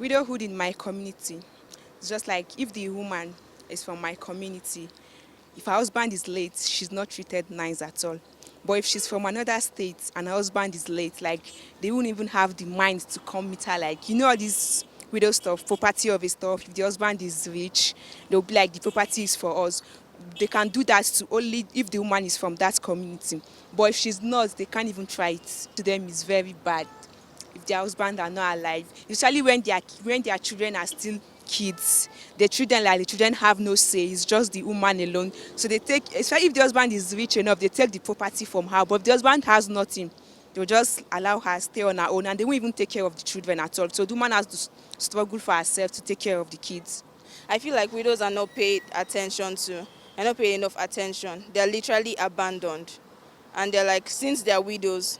Widowhood in my community, it's just like if the woman is from my community, if her husband is late, she's not treated nice at all. But if she's from another state and her husband is late, like they won't even have the mind to come meet her. Like, all this widow stuff, property of his stuff. If the husband is rich, they'll be like, the property is for us. They can do that to only if the woman is from that community. But if she's not, they can't even try it. To them, it's very bad if their husband are not alive, especially when their children are still kids. The children, like the children have no say, it's just the woman alone. So they take, especially if the husband is rich enough, they take the property from her. But if the husband has nothing, they'll just allow her stay on her own, and they won't even take care of the children at all. So the woman has to struggle for herself to take care of the kids. I feel like widows are not paid attention to, are not paid enough attention. They're literally abandoned. And they're like, since they're widows,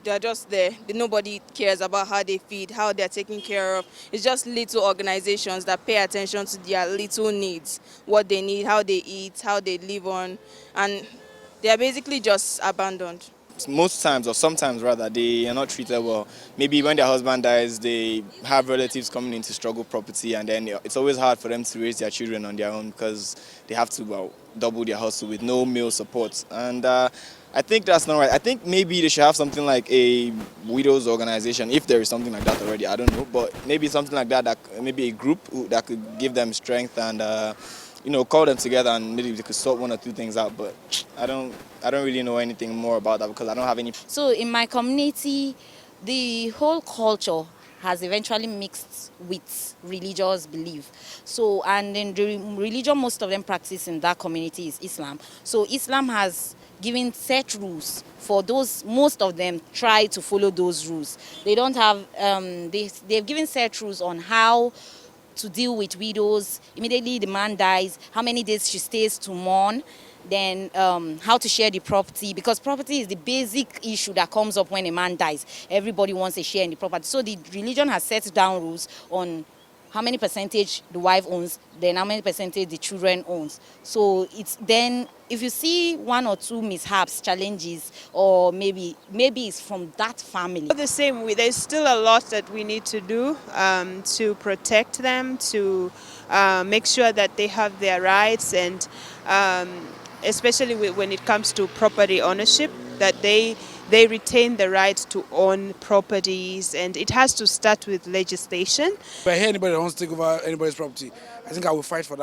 they're just there. Nobody cares about how they feed, how they're taken care of. It's just little organizations that pay attention to their little needs, what they need, how they eat, how they live on. And they're basically just abandoned. Most times, or sometimes rather, they are not treated well. Maybe when their husband dies, they have relatives coming in to struggle property, and then it's always hard for them to raise their children on their own because they have to double their hustle with no male support. And I think that's not right. I think maybe they should have something like a widows organization, if there is something like that already. I don't know, but maybe something like that, maybe a group that could give them strength and call them together, and maybe they could sort one or two things out. But I don't really know anything more about that because I don't have any. So in my community, the whole culture has eventually mixed with religious belief. So, and in the religion most of them practice in that community is Islam. So Islam has given set rules for those. Most of them try to follow those rules. They don't have, they've given set rules on how to deal with widows. Immediately the man dies, how many days she stays to mourn, then how to share the property, because property is the basic issue that comes up when a man dies. Everybody wants a share in the property. So the religion has set down rules on how many percentage the wife owns, then how many percentage the children owns. So it's then, if you see one or two mishaps, challenges, or maybe it's from that family. The same way, there's still a lot that we need to do to protect them, to make sure that they have their rights, and especially when it comes to property ownership, that they retain the right to own properties, and it has to start with legislation. If I hear anybody that wants to take over anybody's property, I think I will fight for that.